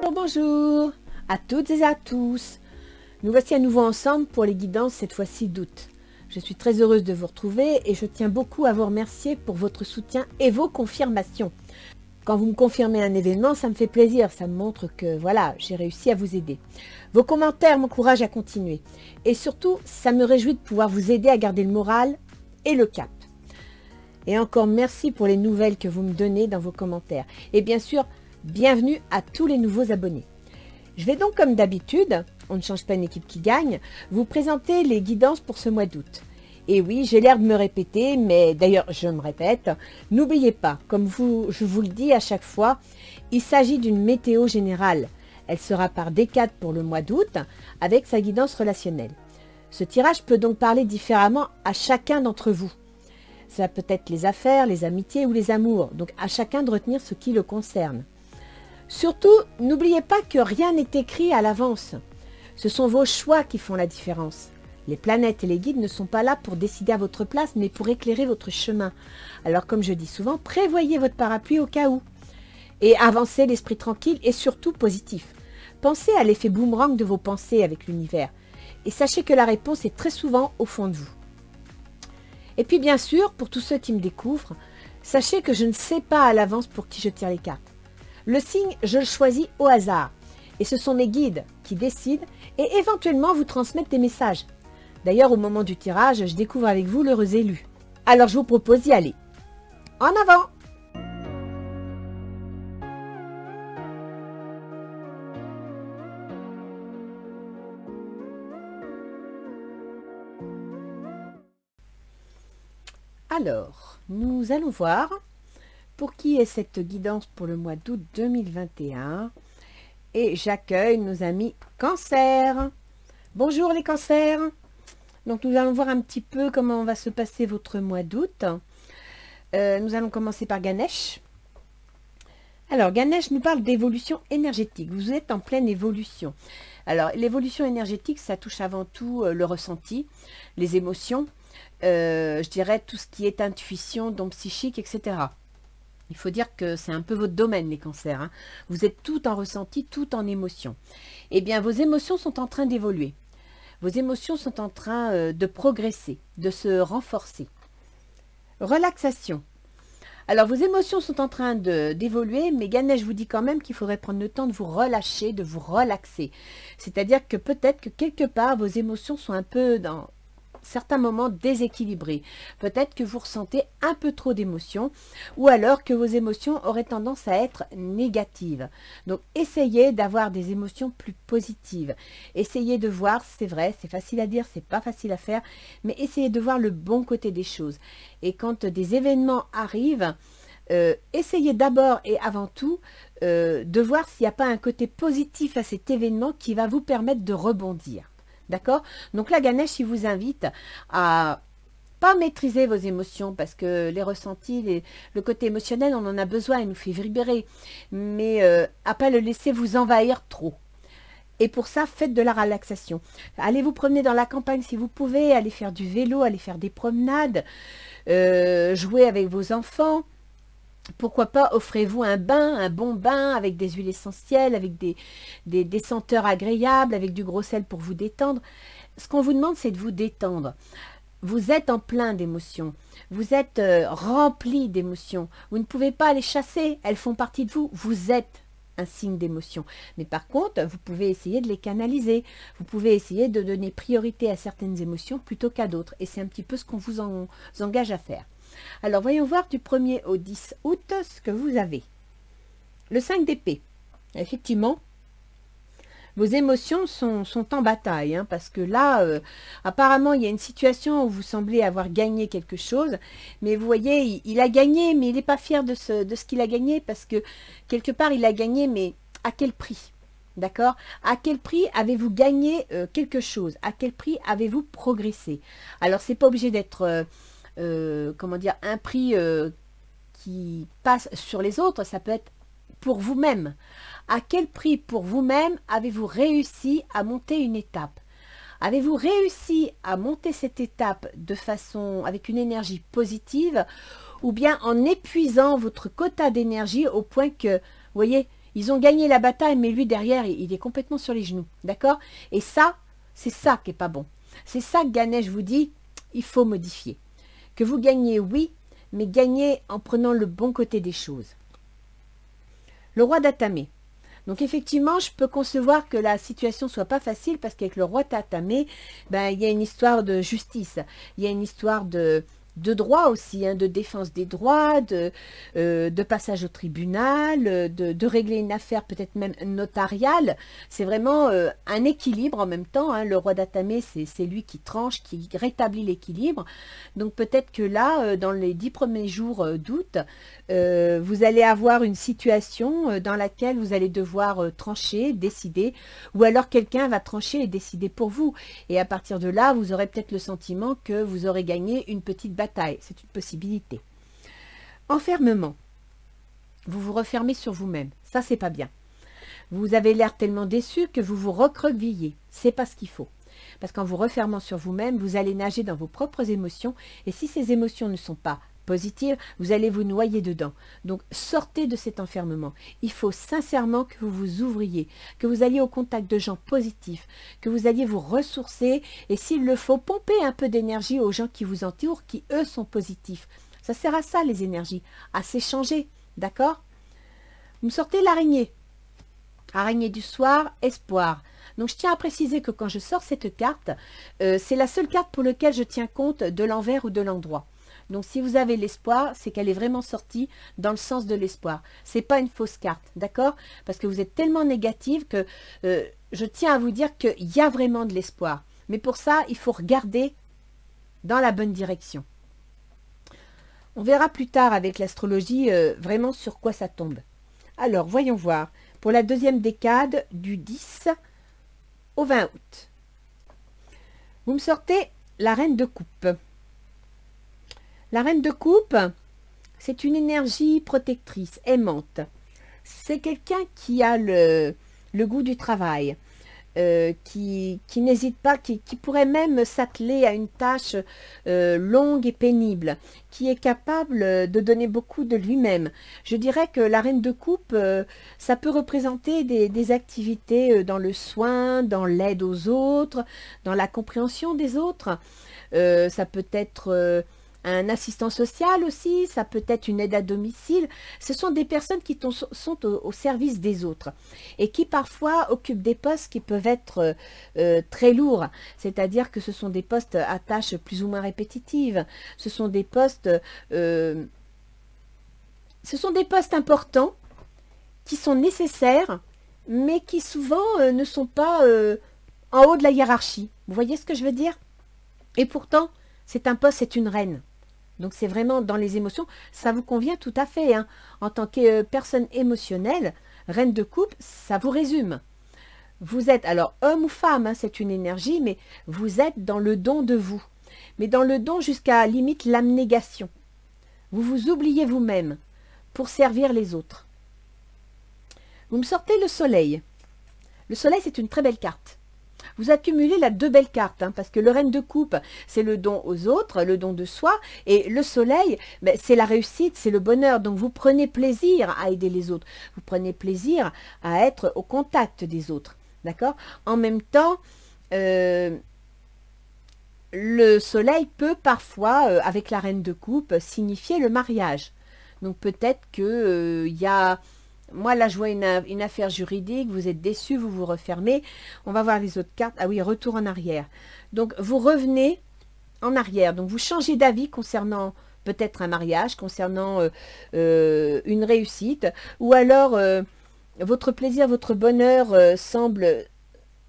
Bonjour à toutes et à tous. Nous voici à nouveau ensemble pour les guidances cette fois-ci d'août. Je suis très heureuse de vous retrouver et je tiens beaucoup à vous remercier pour votre soutien et vos confirmations. Quand vous me confirmez un événement, ça me fait plaisir, ça me montre que voilà, j'ai réussi à vous aider. Vos commentaires m'encouragent à continuer et surtout, ça me réjouit de pouvoir vous aider à garder le moral et le cap. Et encore merci pour les nouvelles que vous me donnez dans vos commentaires. Et bien sûr, bienvenue à tous les nouveaux abonnés. Je vais donc comme d'habitude, on ne change pas une équipe qui gagne, vous présenter les guidances pour ce mois d'août. Et oui, j'ai l'air de me répéter, mais d'ailleurs je me répète, n'oubliez pas, comme je vous le dis à chaque fois, il s'agit d'une météo générale. Elle sera par décade pour le mois d'août avec sa guidance relationnelle. Ce tirage peut donc parler différemment à chacun d'entre vous. Ça peut être les affaires, les amitiés ou les amours, donc à chacun de retenir ce qui le concerne. Surtout, n'oubliez pas que rien n'est écrit à l'avance. Ce sont vos choix qui font la différence. Les planètes et les guides ne sont pas là pour décider à votre place, mais pour éclairer votre chemin. Alors comme je dis souvent, prévoyez votre parapluie au cas où. Et avancez l'esprit tranquille et surtout positif. Pensez à l'effet boomerang de vos pensées avec l'univers. Et sachez que la réponse est très souvent au fond de vous. Et puis bien sûr, pour tous ceux qui me découvrent, sachez que je ne sais pas à l'avance pour qui je tire les cartes. Le signe, je le choisis au hasard. Et ce sont mes guides qui décident et éventuellement vous transmettent des messages. D'ailleurs, au moment du tirage, je découvre avec vous l'heureux élu. Alors je vous propose d'y aller. En avant! Alors, nous allons voir pour qui est cette guidance pour le mois d'août 2021. Et j'accueille nos amis Cancer. Bonjour les Cancers. Donc nous allons voir un petit peu comment va se passer votre mois d'août. Nous allons commencer par Ganesh. Alors Ganesh nous parle d'évolution énergétique. Vous êtes en pleine évolution. Alors l'évolution énergétique, ça touche avant tout le ressenti, les émotions, je dirais tout ce qui est intuition, don psychique, etc. Il faut dire que c'est un peu votre domaine, les cancers. Hein. Vous êtes tout en ressenti, tout en émotion. Eh bien, vos émotions sont en train d'évoluer. Vos émotions sont en train de progresser, de se renforcer. Relaxation. Alors, vos émotions sont en train d'évoluer, mais Ganesh vous dit quand même qu'il faudrait prendre le temps de vous relâcher, de vous relaxer. C'est-à-dire que peut-être que quelque part, vos émotions sont un peu dans certains moments déséquilibrés. Peut-être que vous ressentez un peu trop d'émotions ou alors que vos émotions auraient tendance à être négatives. Donc essayez d'avoir des émotions plus positives. Essayez de voir, c'est vrai, c'est facile à dire, c'est pas facile à faire, mais essayez de voir le bon côté des choses. Et quand des événements arrivent, essayez d'abord et avant tout de voir s'il n'y a pas un côté positif à cet événement qui va vous permettre de rebondir. D'accord? Donc là, Ganesh, il vous invite à pas maîtriser vos émotions parce que les ressentis, le côté émotionnel, on en a besoin, il nous fait vibrer. Mais à pas le laisser vous envahir trop. Et pour ça, faites de la relaxation. Allez vous promener dans la campagne si vous pouvez, allez faire du vélo, allez faire des promenades, jouer avec vos enfants. Pourquoi pas, offrez-vous un bain, un bon bain avec des huiles essentielles, avec des senteurs agréables, avec du gros sel pour vous détendre. Ce qu'on vous demande, c'est de vous détendre. Vous êtes en plein d'émotions. Vous êtes rempli d'émotions. Vous ne pouvez pas les chasser. Elles font partie de vous. Vous êtes un signe d'émotion. Mais par contre, vous pouvez essayer de les canaliser. Vous pouvez essayer de donner priorité à certaines émotions plutôt qu'à d'autres. Et c'est un petit peu ce qu'on vous engage à faire. Alors, voyons voir du 1er au 10 août ce que vous avez. Le 5 d'épée. Effectivement, vos émotions sont en bataille. Hein, parce que là, apparemment, il y a une situation où vous semblez avoir gagné quelque chose. Mais vous voyez, il a gagné, mais il n'est pas fier de ce qu'il a gagné. Parce que, quelque part, il a gagné, mais à quel prix? D'accord? À quel prix avez-vous gagné quelque chose? À quel prix avez-vous progressé? Alors, c'est pas obligé d'être... comment dire, un prix qui passe sur les autres, ça peut être pour vous-même. À quel prix pour vous-même avez-vous réussi à monter une étape? Avez-vous réussi à monter cette étape de façon, avec une énergie positive, ou bien en épuisant votre quota d'énergie au point que, vous voyez, Ils ont gagné la bataille, mais lui, derrière, il est complètement sur les genoux. D'accord? Et ça, c'est ça qui n'est pas bon. C'est ça que Ganesh vous dit, il faut modifier. Que vous gagnez, oui, mais gagnez en prenant le bon côté des choses. Le roi d'Atamé. Donc effectivement, je peux concevoir que la situation soit pas facile parce qu'avec le roi d'Atamé, ben, il y a une histoire de justice, il y a une histoire de droit aussi, hein, de défense des droits, de passage au tribunal, de régler une affaire peut-être même notariale. C'est vraiment un équilibre en même temps. Hein. Le roi d'Atamé, c'est lui qui tranche, qui rétablit l'équilibre. Donc peut-être que là, dans les 10 premiers jours d'août, vous allez avoir une situation dans laquelle vous allez devoir trancher, décider, ou alors quelqu'un va trancher et décider pour vous. Et à partir de là, vous aurez peut-être le sentiment que vous aurez gagné une petite bataille. C'est une possibilité. Enfermement. Vous vous refermez sur vous-même. Ça, c'est pas bien. Vous avez l'air tellement déçu que vous vous recroquevillez. C'est pas ce qu'il faut. Parce qu'en vous refermant sur vous-même, vous allez nager dans vos propres émotions. Et si ces émotions ne sont pas positives, vous allez vous noyer dedans. Donc, sortez de cet enfermement. Il faut sincèrement que vous vous ouvriez, que vous alliez au contact de gens positifs, que vous alliez vous ressourcer et s'il le faut, pomper un peu d'énergie aux gens qui vous entourent, qui eux sont positifs. Ça sert à ça, les énergies, à s'échanger, d'accord? Vous me sortez l'araignée. Araignée du soir, espoir. Donc, je tiens à préciser que quand je sors cette carte, c'est la seule carte pour laquelle je tiens compte de l'envers ou de l'endroit. Donc, si vous avez l'espoir, c'est qu'elle est vraiment sortie dans le sens de l'espoir. Ce n'est pas une fausse carte, d'accord? Parce que vous êtes tellement négative que je tiens à vous dire qu'il y a vraiment de l'espoir. Mais pour ça, il faut regarder dans la bonne direction. On verra plus tard avec l'astrologie vraiment sur quoi ça tombe. Alors, voyons voir. Pour la deuxième décade du 10 au 20 août. Vous me sortez la reine de coupe. La reine de coupe, c'est une énergie protectrice, aimante. C'est quelqu'un qui a le goût du travail, qui n'hésite pas, qui pourrait même s'atteler à une tâche longue et pénible, qui est capable de donner beaucoup de lui-même. Je dirais que la reine de coupe, ça peut représenter des activités dans le soin, dans l'aide aux autres, dans la compréhension des autres. Ça peut être un assistant social aussi, ça peut être une aide à domicile. Ce sont des personnes qui sont au service des autres et qui parfois occupent des postes qui peuvent être très lourds. C'est-à-dire que ce sont des postes à tâches plus ou moins répétitives. Ce sont des postes importants qui sont nécessaires, mais qui souvent ne sont pas en haut de la hiérarchie. Vous voyez ce que je veux dire? Et pourtant, c'est un poste, c'est une reine. Donc c'est vraiment dans les émotions, ça vous convient tout à fait. Hein. En tant que personne émotionnelle, reine de coupe, ça vous résume. Vous êtes, alors homme ou femme, hein, c'est une énergie, mais vous êtes dans le don de vous. Mais dans le don jusqu'à limite l'abnégation. Vous vous oubliez vous-même pour servir les autres. Vous me sortez le soleil. Le soleil, c'est une très belle carte. Vous accumulez là deux belles cartes, hein, parce que le reine de coupe, c'est le don aux autres, le don de soi, et le soleil, ben, c'est la réussite, c'est le bonheur. Donc vous prenez plaisir à aider les autres, vous prenez plaisir à être au contact des autres, d'accord? En même temps, le soleil peut parfois, avec la reine de coupe, signifier le mariage. Donc peut-être que y a... Moi, là, je vois une affaire juridique, vous êtes déçu, vous vous refermez. On va voir les autres cartes. Ah oui, retour en arrière. Donc, vous revenez en arrière. Donc, vous changez d'avis concernant peut-être un mariage, concernant une réussite. Ou alors, votre plaisir, votre bonheur semble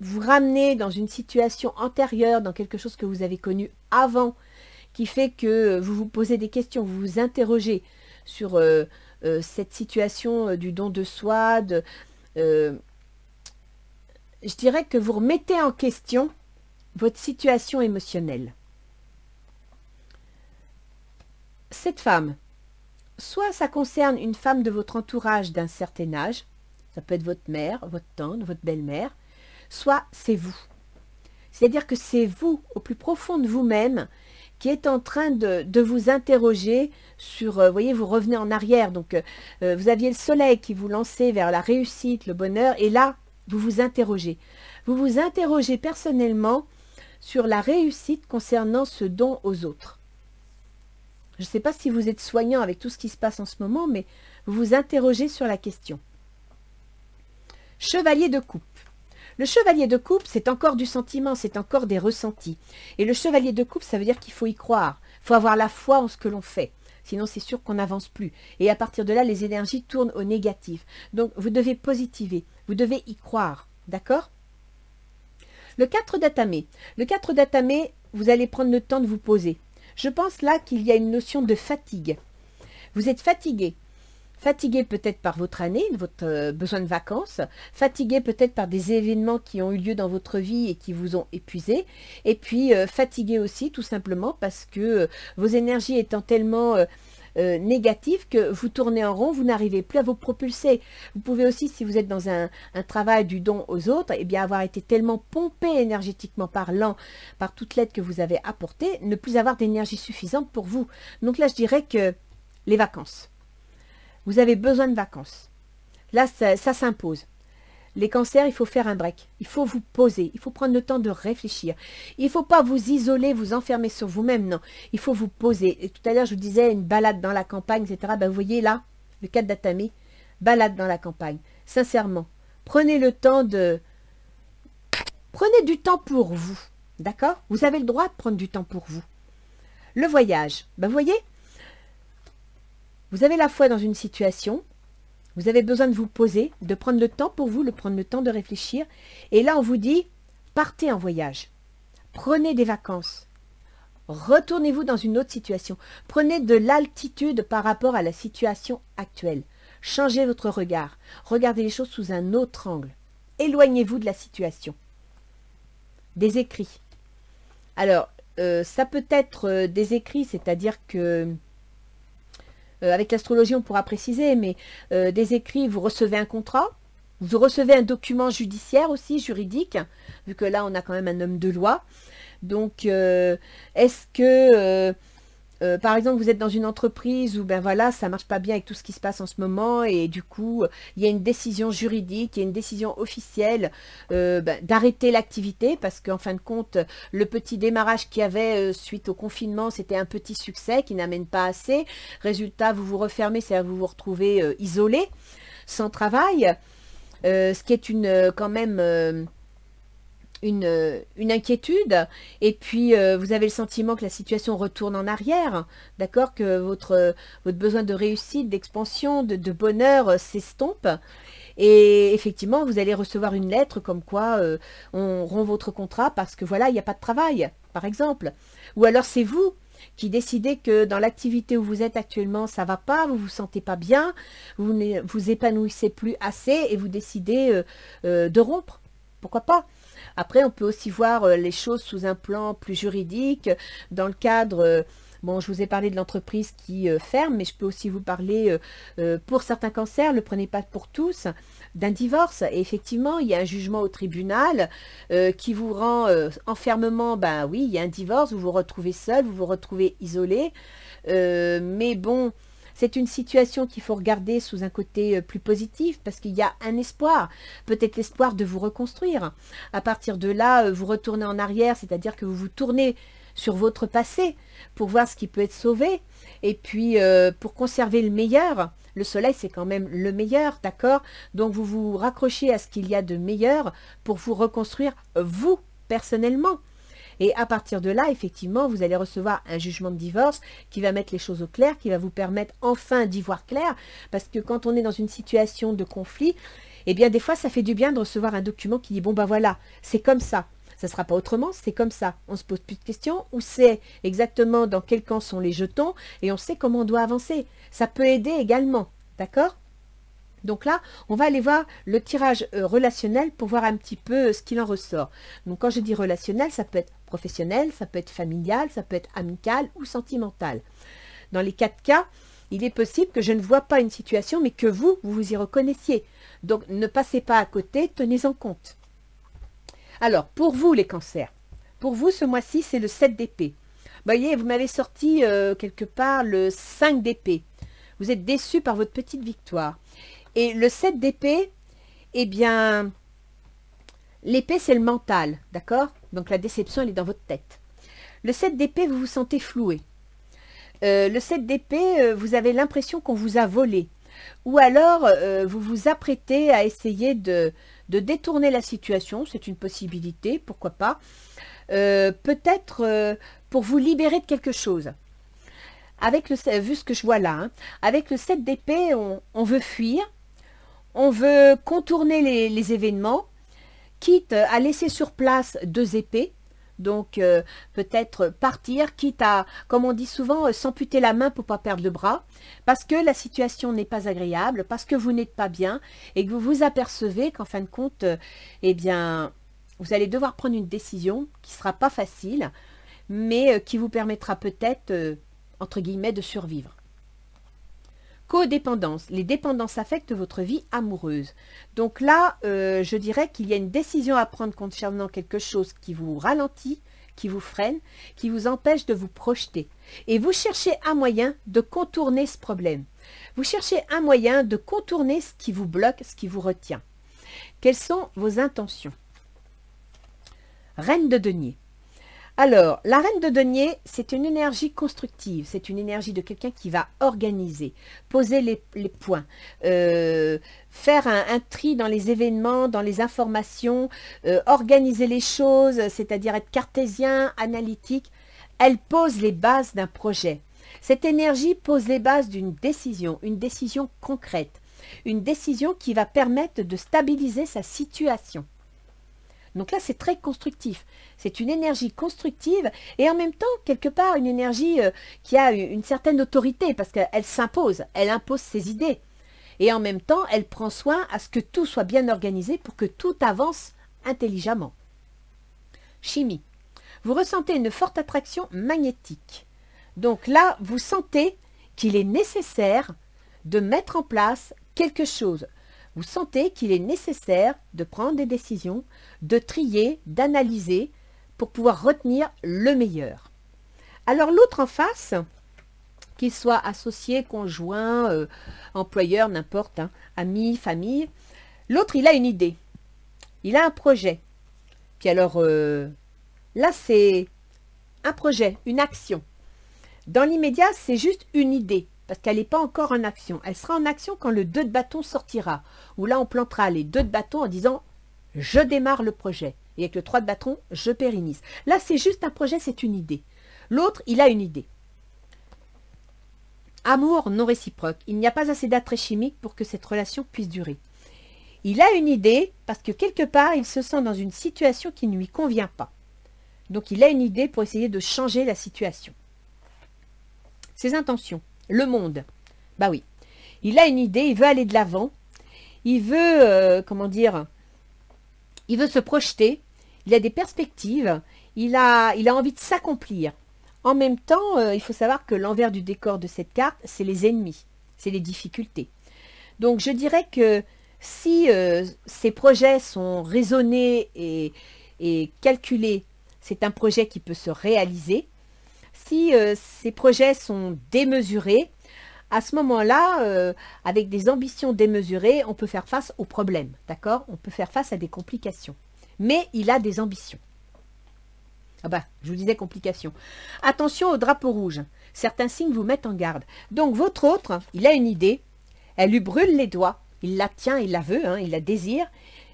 vous ramener dans une situation antérieure, dans quelque chose que vous avez connu avant, qui fait que vous vous posez des questions, vous vous interrogez sur... cette situation du don de soi, je dirais que vous remettez en question votre situation émotionnelle. Cette femme, soit ça concerne une femme de votre entourage d'un certain âge, ça peut être votre mère, votre tante, votre belle-mère, soit c'est vous. C'est-à-dire que c'est vous, au plus profond de vous-même, qui est en train de vous interroger sur, vous voyez, vous revenez en arrière. Donc, vous aviez le soleil qui vous lançait vers la réussite, le bonheur, et là, vous vous interrogez. Vous vous interrogez personnellement sur la réussite concernant ce don aux autres. Je ne sais pas si vous êtes soignant avec tout ce qui se passe en ce moment, mais vous vous interrogez sur la question. Chevalier de coupe. Le chevalier de coupe, c'est encore du sentiment, c'est encore des ressentis. Et le chevalier de coupe, ça veut dire qu'il faut y croire. Il faut avoir la foi en ce que l'on fait. Sinon, c'est sûr qu'on n'avance plus. Et à partir de là, les énergies tournent au négatif. Donc, vous devez positiver. Vous devez y croire. D'accord? Le 4 d'atamé. Le 4 d'atamé, vous allez prendre le temps de vous poser. Je pense là qu'il y a une notion de fatigue. Vous êtes fatigué. Fatigué peut-être par votre année, votre besoin de vacances, fatigué peut-être par des événements qui ont eu lieu dans votre vie et qui vous ont épuisé, et puis fatigué aussi tout simplement parce que vos énergies étant tellement négatives que vous tournez en rond, vous n'arrivez plus à vous propulser. Vous pouvez aussi, si vous êtes dans un travail du don aux autres, eh bien avoir été tellement pompé énergétiquement parlant par toute l'aide que vous avez apportée, ne plus avoir d'énergie suffisante pour vous. Donc là, je dirais que les vacances. Vous avez besoin de vacances. Là, ça s'impose. Les cancers, il faut faire un break. Il faut vous poser. Il faut prendre le temps de réfléchir. Il ne faut pas vous isoler, vous enfermer sur vous-même. Non, il faut vous poser. Et tout à l'heure, je vous disais, une balade dans la campagne, etc. Ben, vous voyez là, le 4 d'atamé, balade dans la campagne. Sincèrement, prenez le temps de... Prenez du temps pour vous. D'accord? Vous avez le droit de prendre du temps pour vous. Le voyage. Ben, vous voyez, vous avez la foi dans une situation, vous avez besoin de vous poser, de prendre le temps pour vous, de prendre le temps de réfléchir. Et là, on vous dit, partez en voyage. Prenez des vacances. Retournez-vous dans une autre situation. Prenez de l'altitude par rapport à la situation actuelle. Changez votre regard. Regardez les choses sous un autre angle. Éloignez-vous de la situation. Des écrits. Alors, ça peut être des écrits, c'est-à-dire que... avec l'astrologie, on pourra préciser, mais des écrits, vous recevez un contrat, vous recevez un document judiciaire aussi, juridique, vu que là, on a quand même un homme de loi. Donc, est-ce que, par exemple, vous êtes dans une entreprise où, ben voilà, ça ne marche pas bien avec tout ce qui se passe en ce moment, et du coup, il y a une décision juridique, il y a une décision officielle d'arrêter l'activité, parce qu'en fin de compte, le petit démarrage qu'il y avait suite au confinement, c'était un petit succès qui n'amène pas assez. Résultat, vous vous refermez, c'est-à-dire vous vous retrouvez isolé, sans travail, ce qui est quand même... une inquiétude, et puis vous avez le sentiment que la situation retourne en arrière, d'accord, que votre besoin de réussite, d'expansion, de bonheur s'estompe, et effectivement vous allez recevoir une lettre comme quoi on rompt votre contrat parce que voilà, il n'y a pas de travail, par exemple, ou alors c'est vous qui décidez que dans l'activité où vous êtes actuellement, ça va pas, vous vous sentez pas bien, vous ne vous épanouissez plus assez, et vous décidez de rompre, pourquoi pas. Après, on peut aussi voir les choses sous un plan plus juridique, dans le cadre, bon, je vous ai parlé de l'entreprise qui ferme, mais je peux aussi vous parler, pour certains cancers, ne le prenez pas pour tous, d'un divorce. Et effectivement, il y a un jugement au tribunal qui vous rend enfermement, ben oui, il y a un divorce, vous vous retrouvez seul, vous vous retrouvez isolé, mais bon... C'est une situation qu'il faut regarder sous un côté plus positif parce qu'il y a un espoir, peut-être l'espoir de vous reconstruire. À partir de là, vous retournez en arrière, c'est-à-dire que vous vous tournez sur votre passé pour voir ce qui peut être sauvé. Et puis, pour conserver le meilleur, le soleil, c'est quand même le meilleur, d'accord? Donc, vous vous raccrochez à ce qu'il y a de meilleur pour vous reconstruire, vous, personnellement. Et à partir de là, effectivement, vous allez recevoir un jugement de divorce qui va mettre les choses au clair, qui va vous permettre enfin d'y voir clair. Parce que quand on est dans une situation de conflit, eh bien, des fois, ça fait du bien de recevoir un document qui dit, bon, ben voilà, c'est comme ça. Ça ne sera pas autrement, c'est comme ça. On ne se pose plus de questions, on sait exactement dans quel camp sont les jetons et on sait comment on doit avancer. Ça peut aider également, d'accord ? Donc là, on va aller voir le tirage relationnel pour voir un petit peu ce qu'il en ressort. Donc quand je dis relationnel, ça peut être professionnel, ça peut être familial, ça peut être amical ou sentimental. Dans les 4 cas, il est possible que je ne vois pas une situation, mais que vous vous y reconnaissiez. Donc ne passez pas à côté, tenez-en compte. Alors, pour vous les cancers, pour vous ce mois-ci, c'est le 7 d'épée. Voyez, vous m'avez sorti quelque part le 5 d'épée. Vous êtes déçu par votre petite victoire. Et le 7 d'épée, eh bien, l'épée c'est le mental, d'accord? Donc la déception elle est dans votre tête. Le 7 d'épée, vous vous sentez floué. Le 7 d'épée, vous avez l'impression qu'on vous a volé. Ou alors, vous vous apprêtez à essayer de détourner la situation. C'est une possibilité, pourquoi pas. Peut-être pour vous libérer de quelque chose. Avec vu ce que je vois là, hein, avec le 7 d'épée, on veut fuir. On veut contourner les événements, quitte à laisser sur place 2 épées. Donc, peut-être partir, quitte à, comme on dit souvent, s'amputer la main pour ne pas perdre le bras, parce que la situation n'est pas agréable, parce que vous n'êtes pas bien, et que vous vous apercevez qu'en fin de compte, eh bien, vous allez devoir prendre une décision qui ne sera pas facile, mais qui vous permettra peut-être, entre guillemets, de survivre. Codépendance. Les dépendances affectent votre vie amoureuse. Donc là, je dirais qu'il y a une décision à prendre concernant quelque chose qui vous ralentit, qui vous freine, qui vous empêche de vous projeter. Et vous cherchez un moyen de contourner ce problème. Vous cherchez un moyen de contourner ce qui vous bloque, ce qui vous retient. Quelles sont vos intentions? Reine de denier. Alors, la reine de denier, c'est une énergie constructive, c'est une énergie de quelqu'un qui va organiser, poser les points, faire un tri dans les événements, dans les informations, organiser les choses, c'est-à-dire être cartésien, analytique. Elle pose les bases d'un projet. Cette énergie pose les bases d'une décision, une décision concrète, une décision qui va permettre de stabiliser sa situation. Donc là, c'est très constructif. C'est une énergie constructive et en même temps, quelque part, une énergie qui a une certaine autorité parce qu'elle s'impose, elle impose ses idées. Et en même temps, elle prend soin à ce que tout soit bien organisé pour que tout avance intelligemment. Chimie. Vous ressentez une forte attraction magnétique. Donc là, vous sentez qu'il est nécessaire de mettre en place quelque chose. Vous sentez qu'il est nécessaire de prendre des décisions, de trier, d'analyser pour pouvoir retenir le meilleur. Alors l'autre en face, qu'il soit associé, conjoint, employeur, n'importe, hein, ami, famille, l'autre il a une idée, il a un projet. Puis alors là c'est un projet, une action. Dans l'immédiat c'est juste une idée. Parce qu'elle n'est pas encore en action. Elle sera en action quand le 2 de bâton sortira. Où là, on plantera les 2 de bâton en disant « je démarre le projet ». Et avec le 3 de bâton, je pérennise. Là, c'est juste un projet, c'est une idée. L'autre, il a une idée. Amour non réciproque. Il n'y a pas assez d'attrait chimique pour que cette relation puisse durer. Il a une idée parce que quelque part, il se sent dans une situation qui ne lui convient pas. Donc, il a une idée pour essayer de changer la situation. Ses intentions. Le monde, bah oui, il a une idée, il veut aller de l'avant, il veut, comment dire, il veut se projeter, il a des perspectives, il a envie de s'accomplir. En même temps, il faut savoir que l'envers du décor de cette carte, c'est les ennemis, c'est les difficultés. Donc je dirais que si ces projets sont raisonnés et calculés, c'est un projet qui peut se réaliser. Si ces projets sont démesurés, à ce moment-là, avec des ambitions démesurées, on peut faire face aux problèmes, d'accord? On peut faire face à des complications. Mais il a des ambitions. Ah bah, je vous disais complications. Attention au drapeau rouge. Certains signes vous mettent en garde. Donc, votre autre, il a une idée, elle lui brûle les doigts, il la tient, il la veut, hein, il la désire,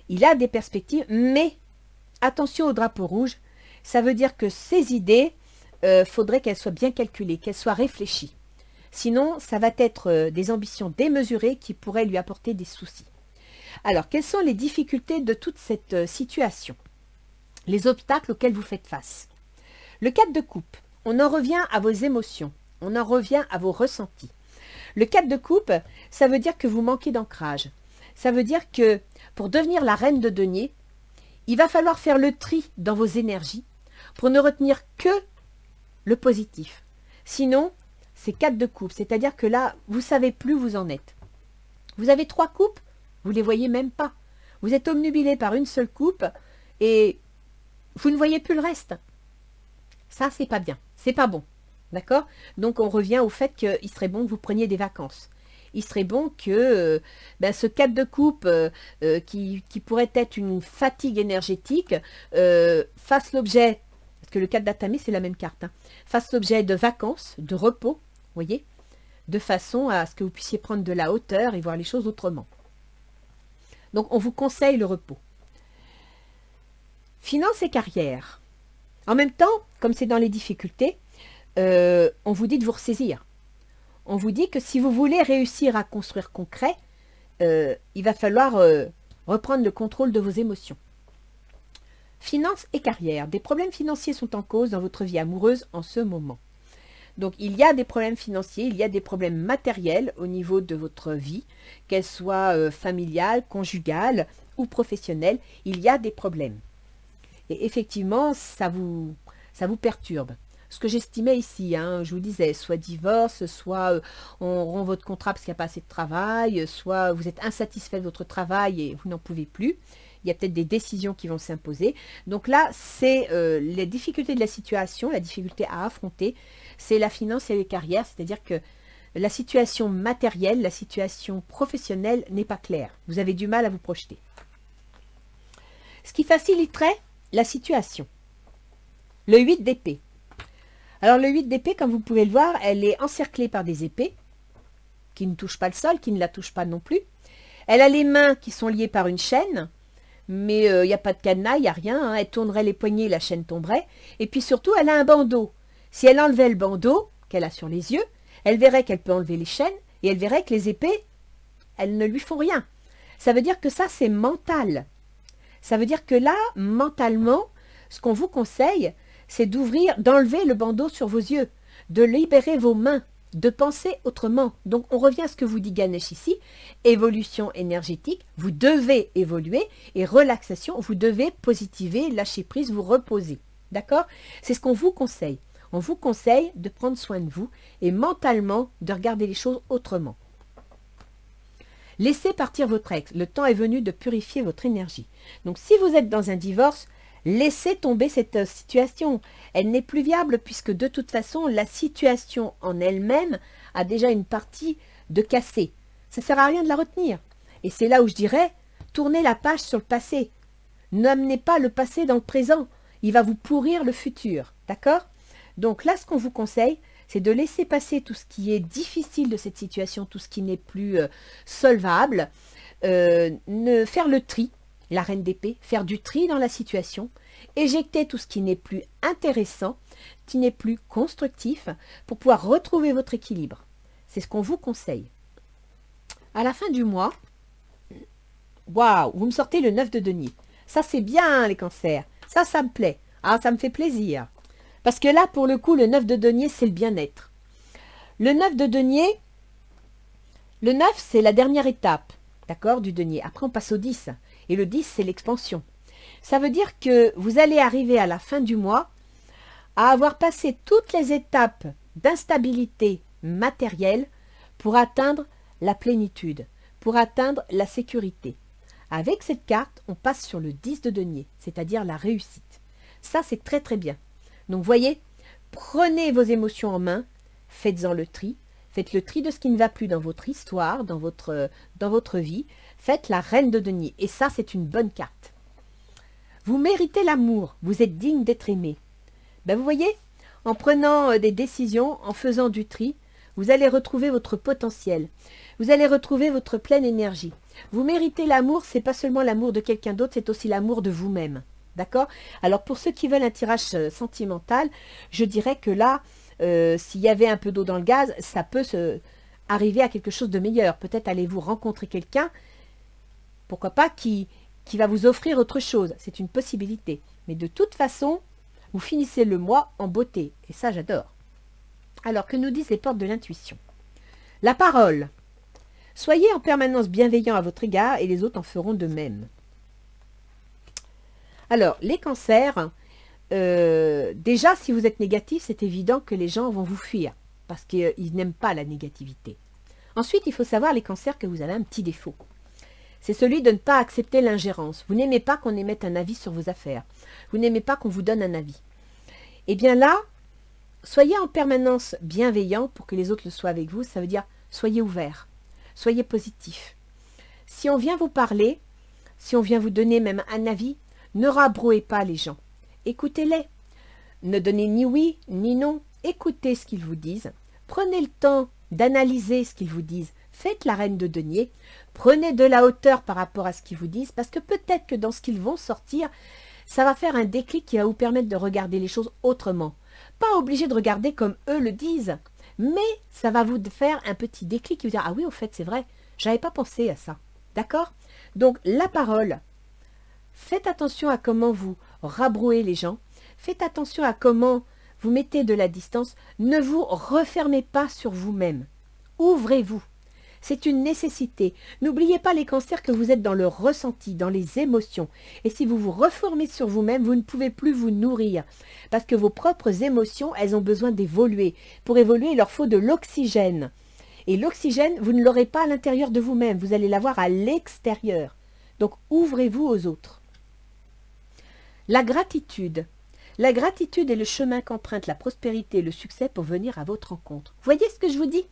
il a des perspectives, mais attention au drapeau rouge, ça veut dire que ces idées, faudrait qu'elles soient bien calculées, qu'elles soient réfléchies. Sinon, ça va être des ambitions démesurées qui pourraient lui apporter des soucis. Alors, quelles sont les difficultés de toute cette situation? Les obstacles auxquels vous faites face. Le 4 de coupe, on en revient à vos émotions, on en revient à vos ressentis. Le 4 de coupe, ça veut dire que vous manquez d'ancrage. Ça veut dire que pour devenir la reine de denier, il va falloir faire le tri dans vos énergies pour ne retenir que le positif. Sinon, c'est 4 de coupe, c'est-à-dire que là, vous ne savez plus où vous en êtes. Vous avez 3 coupes, vous ne les voyez même pas. Vous êtes obnubilé par une seule coupe et vous ne voyez plus le reste. Ça, c'est pas bien. C'est pas bon. D'accord? Donc, on revient au fait qu'il serait bon que vous preniez des vacances. Il serait bon que ce 4 de coupe qui pourrait être une fatigue énergétique fasse l'objet, parce que le 4 d'Atami, c'est la même carte, hein, fasse l'objet de vacances, de repos, voyez, de façon à ce que vous puissiez prendre de la hauteur et voir les choses autrement. Donc, on vous conseille le repos. Finances et carrière. En même temps, comme c'est dans les difficultés, on vous dit de vous ressaisir. On vous dit que si vous voulez réussir à construire concret, il va falloir reprendre le contrôle de vos émotions. Finances et carrière. Des problèmes financiers sont en cause dans votre vie amoureuse en ce moment. Donc, il y a des problèmes financiers, il y a des problèmes matériels au niveau de votre vie, qu'elle soit familiale, conjugale ou professionnelle. Il y a des problèmes. Et effectivement, ça vous perturbe. Ce que j'estimais ici, hein, je vous disais, soit divorce, soit on rompt votre contrat parce qu'il n'y a pas assez de travail, soit vous êtes insatisfait de votre travail et vous n'en pouvez plus. Il y a peut-être des décisions qui vont s'imposer. Donc là, c'est les difficultés de la situation, la difficulté à affronter, c'est la finance et les carrières, c'est-à-dire que la situation matérielle, la situation professionnelle n'est pas claire. Vous avez du mal à vous projeter. Ce qui faciliterait la situation. Le 8 d'épée. Alors le 8 d'épée, comme vous pouvez le voir, elle est encerclée par des épées qui ne touchent pas le sol, qui ne la touchent pas non plus. Elle a les mains qui sont liées par une chaîne, mais il n'y a pas de cadenas, il n'y a rien. Hein. Elle tournerait les poignets, la chaîne tomberait. Et puis surtout, elle a un bandeau. Si elle enlevait le bandeau qu'elle a sur les yeux, elle verrait qu'elle peut enlever les chaînes et elle verrait que les épées, elles ne lui font rien. Ça veut dire que ça, c'est mental. Ça veut dire que là, mentalement, ce qu'on vous conseille, c'est d'enlever le bandeau sur vos yeux, de libérer vos mains, de penser autrement. Donc, on revient à ce que vous dit Ganesh ici, évolution énergétique, vous devez évoluer, et relaxation, vous devez positiver, lâcher prise, vous reposer. D'accord? C'est ce qu'on vous conseille. On vous conseille de prendre soin de vous et mentalement de regarder les choses autrement. Laissez partir votre ex. Le temps est venu de purifier votre énergie. Donc, si vous êtes dans un divorce, laissez tomber cette situation. Elle n'est plus viable puisque de toute façon, la situation en elle-même a déjà une partie de cassée. Ça ne sert à rien de la retenir. Et c'est là où je dirais, tournez la page sur le passé. N'amenez pas le passé dans le présent. Il va vous pourrir le futur. D'accord? Donc là, ce qu'on vous conseille, c'est de laisser passer tout ce qui est difficile de cette situation, tout ce qui n'est plus solvable, faire le tri. La reine d'épée, faire du tri dans la situation, éjecter tout ce qui n'est plus intéressant, qui n'est plus constructif, pour pouvoir retrouver votre équilibre. C'est ce qu'on vous conseille. À la fin du mois, waouh, vous me sortez le 9 de denier. Ça, c'est bien, les cancers. Ça me plaît. Ah, ça me fait plaisir. Parce que là, pour le coup, le 9 de denier, c'est le bien-être. Le 9 de denier, le 9, c'est la dernière étape, d'accord, du denier. Après, on passe au 10. Et le 10, c'est l'expansion. Ça veut dire que vous allez arriver à la fin du mois à avoir passé toutes les étapes d'instabilité matérielle pour atteindre la plénitude, pour atteindre la sécurité. Avec cette carte, on passe sur le 10 de denier, c'est-à-dire la réussite. Ça, c'est très très bien. Donc, voyez, prenez vos émotions en main, faites-en le tri. Faites le tri de ce qui ne va plus dans votre histoire, dans votre vie. Faites la reine de denier. Et ça, c'est une bonne carte. Vous méritez l'amour. Vous êtes digne d'être aimé. Ben, vous voyez, en prenant des décisions, en faisant du tri, vous allez retrouver votre potentiel. Vous allez retrouver votre pleine énergie. Vous méritez l'amour, c'est pas seulement l'amour de quelqu'un d'autre, c'est aussi l'amour de vous-même. D'accord? Alors, pour ceux qui veulent un tirage sentimental, je dirais que là, s'il y avait un peu d'eau dans le gaz, ça peut arriver à quelque chose de meilleur. Peut-être allez-vous rencontrer quelqu'un, pourquoi pas, qui va vous offrir autre chose. C'est une possibilité. Mais de toute façon, vous finissez le mois en beauté. Et ça, j'adore. Alors, que nous disent les portes de l'intuition? La parole. Soyez en permanence bienveillant à votre égard et les autres en feront de même. Alors, les cancers, déjà, si vous êtes négatif, c'est évident que les gens vont vous fuir parce qu'ils n'aiment pas la négativité. Ensuite, il faut savoir, les cancers, que vous avez un petit défaut. C'est celui de ne pas accepter l'ingérence. Vous n'aimez pas qu'on émette un avis sur vos affaires. Vous n'aimez pas qu'on vous donne un avis. Eh bien là, soyez en permanence bienveillant pour que les autres le soient avec vous. Ça veut dire, soyez ouvert, soyez positif. Si on vient vous parler, si on vient vous donner même un avis, ne rabrouez pas les gens. Écoutez-les. Ne donnez ni oui, ni non. Écoutez ce qu'ils vous disent. Prenez le temps d'analyser ce qu'ils vous disent. Faites la reine de denier. Prenez de la hauteur par rapport à ce qu'ils vous disent, parce que peut-être que dans ce qu'ils vont sortir, ça va faire un déclic qui va vous permettre de regarder les choses autrement. Pas obligé de regarder comme eux le disent, mais ça va vous faire un petit déclic qui vous dire « Ah oui, au fait, c'est vrai, j'avais pas pensé à ça. » D'accord? Donc, la parole, faites attention à comment vous rabrouez les gens. Faites attention à comment vous mettez de la distance. Ne vous refermez pas sur vous-même. Ouvrez-vous. C'est une nécessité. N'oubliez pas les cancers que vous êtes dans le ressenti, dans les émotions. Et si vous vous refermez sur vous-même, vous ne pouvez plus vous nourrir. Parce que vos propres émotions, elles ont besoin d'évoluer. Pour évoluer, il leur faut de l'oxygène. Et l'oxygène, vous ne l'aurez pas à l'intérieur de vous-même. Vous allez l'avoir à l'extérieur. Donc, ouvrez-vous aux autres. La gratitude. La gratitude est le chemin qu'emprunte la prospérité et le succès pour venir à votre rencontre. Voyez ce que je vous dis?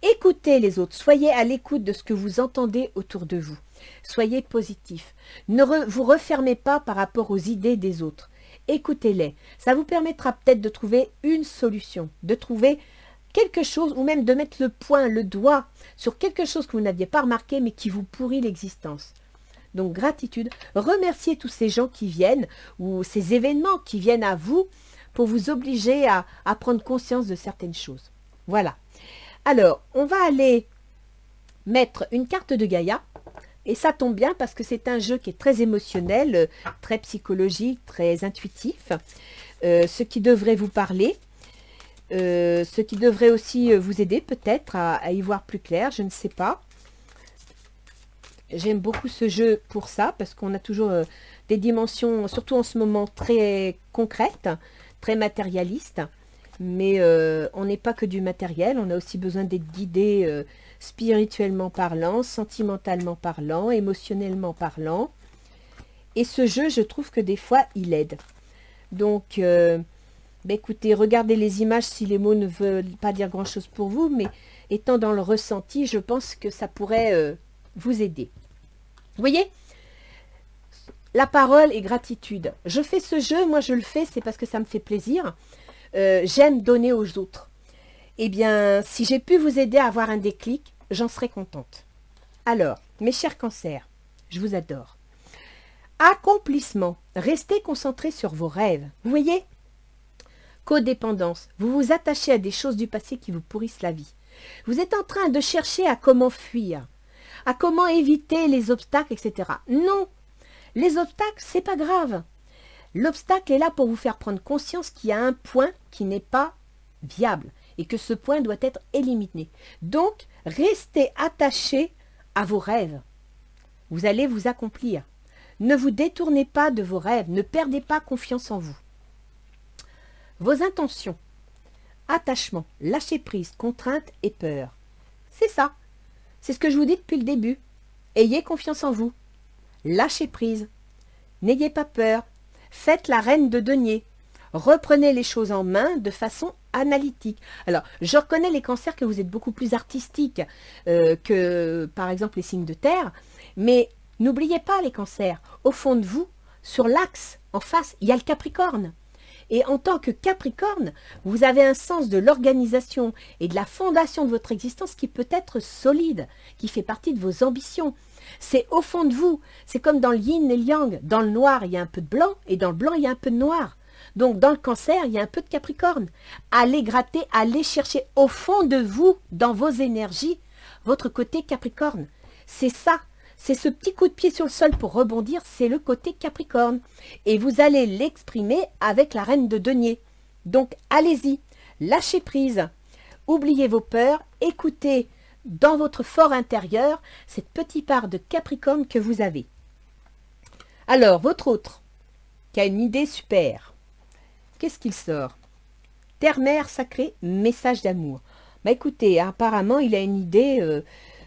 Écoutez les autres, soyez à l'écoute de ce que vous entendez autour de vous. Soyez positif. Ne vous refermez pas par rapport aux idées des autres. Écoutez-les. Ça vous permettra peut-être de trouver une solution, de trouver quelque chose ou même de mettre le poing, le doigt sur quelque chose que vous n'aviez pas remarqué mais qui vous pourrit l'existence. Donc gratitude, remerciez tous ces gens qui viennent ou ces événements qui viennent à vous pour vous obliger à prendre conscience de certaines choses. Voilà. Alors, on va aller mettre une carte de Gaïa et ça tombe bien parce que c'est un jeu qui est très émotionnel, très psychologique, très intuitif, ce qui devrait vous parler, ce qui devrait aussi vous aider peut-être à y voir plus clair, je ne sais pas. J'aime beaucoup ce jeu pour ça, parce qu'on a toujours des dimensions, surtout en ce moment, très concrètes, très matérialistes. Mais on n'est pas que du matériel, on a aussi besoin d'être guidé spirituellement parlant, sentimentalement parlant, émotionnellement parlant. Et ce jeu, je trouve que des fois, il aide. Donc, écoutez, regardez les images si les mots ne veulent pas dire grand-chose pour vous, mais étant dans le ressenti, je pense que ça pourrait vous aider. Vous voyez, la parole et gratitude. Je fais ce jeu, moi je le fais, c'est parce que ça me fait plaisir. J'aime donner aux autres. Eh bien, si j'ai pu vous aider à avoir un déclic, j'en serais contente. Alors, mes chers cancers, je vous adore. Accomplissement. Restez concentrés sur vos rêves. Vous voyez? Codépendance. Vous vous attachez à des choses du passé qui vous pourrissent la vie. Vous êtes en train de chercher à comment fuir, à comment éviter les obstacles, etc. Non, les obstacles, c'est pas grave. L'obstacle est là pour vous faire prendre conscience qu'il y a un point qui n'est pas viable et que ce point doit être éliminé. Donc, restez attachés à vos rêves. Vous allez vous accomplir. Ne vous détournez pas de vos rêves, ne perdez pas confiance en vous. Vos intentions, attachement, lâcher prise, contrainte et peur. C'est ça. C'est ce que je vous dis depuis le début. Ayez confiance en vous. Lâchez prise. N'ayez pas peur. Faites la reine de denier. Reprenez les choses en main de façon analytique. Alors, je reconnais les cancers que vous êtes beaucoup plus artistiques que, par exemple, les signes de terre. Mais n'oubliez pas les cancers. Au fond de vous, sur l'axe, en face, il y a le Capricorne. Et en tant que Capricorne, vous avez un sens de l'organisation et de la fondation de votre existence qui peut être solide, qui fait partie de vos ambitions. C'est au fond de vous, c'est comme dans le yin et le yang. Dans le noir, il y a un peu de blanc et dans le blanc, il y a un peu de noir. Donc dans le cancer, il y a un peu de Capricorne. Allez gratter, allez chercher au fond de vous, dans vos énergies, votre côté Capricorne. C'est ça. C'est ce petit coup de pied sur le sol pour rebondir, c'est le côté Capricorne. Et vous allez l'exprimer avec la reine de denier. Donc allez-y, lâchez prise, oubliez vos peurs, écoutez dans votre fort intérieur cette petite part de Capricorne que vous avez. Alors, votre autre, qui a une idée super, qu'est-ce qu'il sort? Terre-mère sacrée, message d'amour. Bah écoutez, apparemment il a une idée...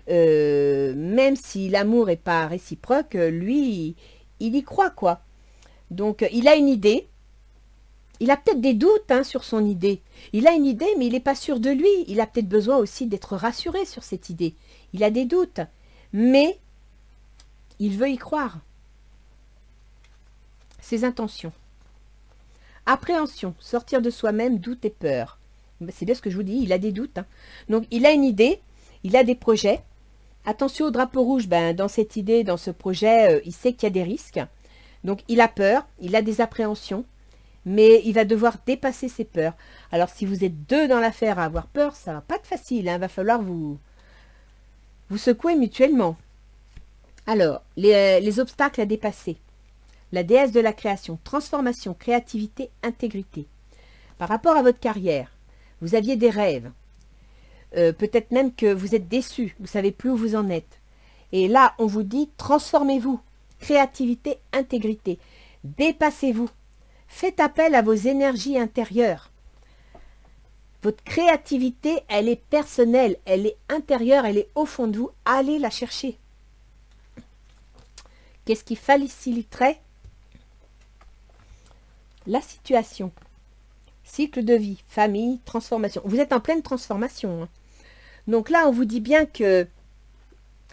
même si l'amour n'est pas réciproque, lui, il y croit, quoi. Donc, il a une idée. il a peut-être des doutes hein, sur son idée. Il a une idée, mais il n'est pas sûr de lui. Il a peut-être besoin aussi d'être rassuré sur cette idée. Il a des doutes, mais il veut y croire. Ses intentions. Appréhension, sortir de soi-même, doute et peur. C'est bien ce que je vous dis, il a des doutes. Hein. Donc, il a une idée, il a des projets. Attention au drapeau rouge, dans cette idée, dans ce projet, il sait qu'il y a des risques. Donc, il a peur, il a des appréhensions, mais il va devoir dépasser ses peurs. Alors, si vous êtes deux dans l'affaire à avoir peur, ça va pas être facile. Il va falloir vous secouer mutuellement. Alors, les obstacles à dépasser. La déesse de la création, transformation, créativité, intégrité. Par rapport à votre carrière, vous aviez des rêves. Peut-être même que vous êtes déçu, vous ne savez plus où vous en êtes. Et là, on vous dit, transformez-vous. Créativité, intégrité. Dépassez-vous. Faites appel à vos énergies intérieures. Votre créativité, elle est personnelle, elle est intérieure, elle est au fond de vous. Allez la chercher. Qu'est-ce qui faciliterait la situation? Cycle de vie, famille, transformation. Vous êtes en pleine transformation. Hein. Donc là, on vous dit bien que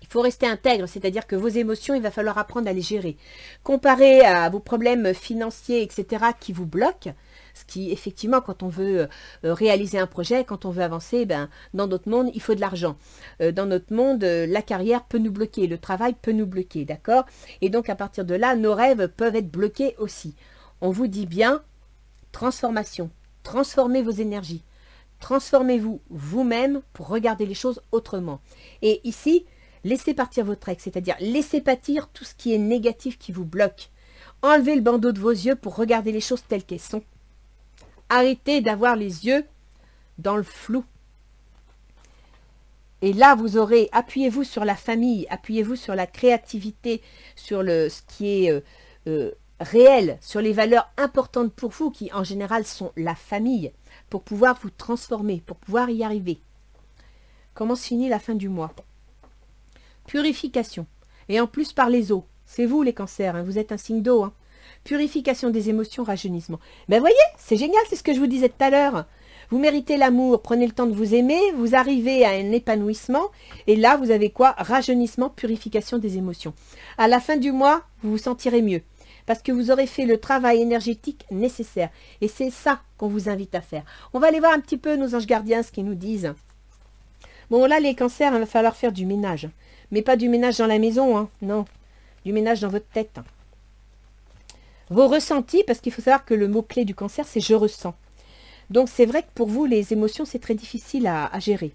il faut rester intègre, c'est-à-dire que vos émotions, il va falloir apprendre à les gérer. Comparé à vos problèmes financiers, etc., qui vous bloquent, ce qui, effectivement, quand on veut réaliser un projet, quand on veut avancer, dans notre monde, il faut de l'argent. Dans notre monde, la carrière peut nous bloquer, le travail peut nous bloquer, d'accord? Et donc, à partir de là, nos rêves peuvent être bloqués aussi. On vous dit bien, transformation, transformez vos énergies, transformez-vous vous-même pour regarder les choses autrement. Et ici, laissez partir votre ex, c'est-à-dire laissez partir tout ce qui est négatif qui vous bloque. Enlevez le bandeau de vos yeux pour regarder les choses telles qu'elles sont. Arrêtez d'avoir les yeux dans le flou. Et là, vous aurez, appuyez-vous sur la famille, appuyez-vous sur la créativité, sur ce qui est réel, sur les valeurs importantes pour vous, qui en général sont la famille, pour pouvoir vous transformer, pour pouvoir y arriver. Comment se finit la fin du mois? Purification. Et en plus par les eaux. C'est vous les cancers, hein, vous êtes un signe d'eau. Hein. Purification des émotions, rajeunissement. Ben voyez, c'est génial, c'est ce que je vous disais tout à l'heure. Vous méritez l'amour, prenez le temps de vous aimer, vous arrivez à un épanouissement. Et là, vous avez quoi? Rajeunissement, purification des émotions. À la fin du mois, vous vous sentirez mieux. Parce que vous aurez fait le travail énergétique nécessaire. Et c'est ça qu'on vous invite à faire. On va aller voir un petit peu nos anges gardiens, ce qu'ils nous disent. Bon, là, les cancers, il va falloir faire du ménage. Mais pas du ménage dans la maison, hein. Non. Du ménage dans votre tête. Vos ressentis, parce qu'il faut savoir que le mot-clé du cancer, c'est « je ressens ». Donc, c'est vrai que pour vous, les émotions, c'est très difficile à gérer.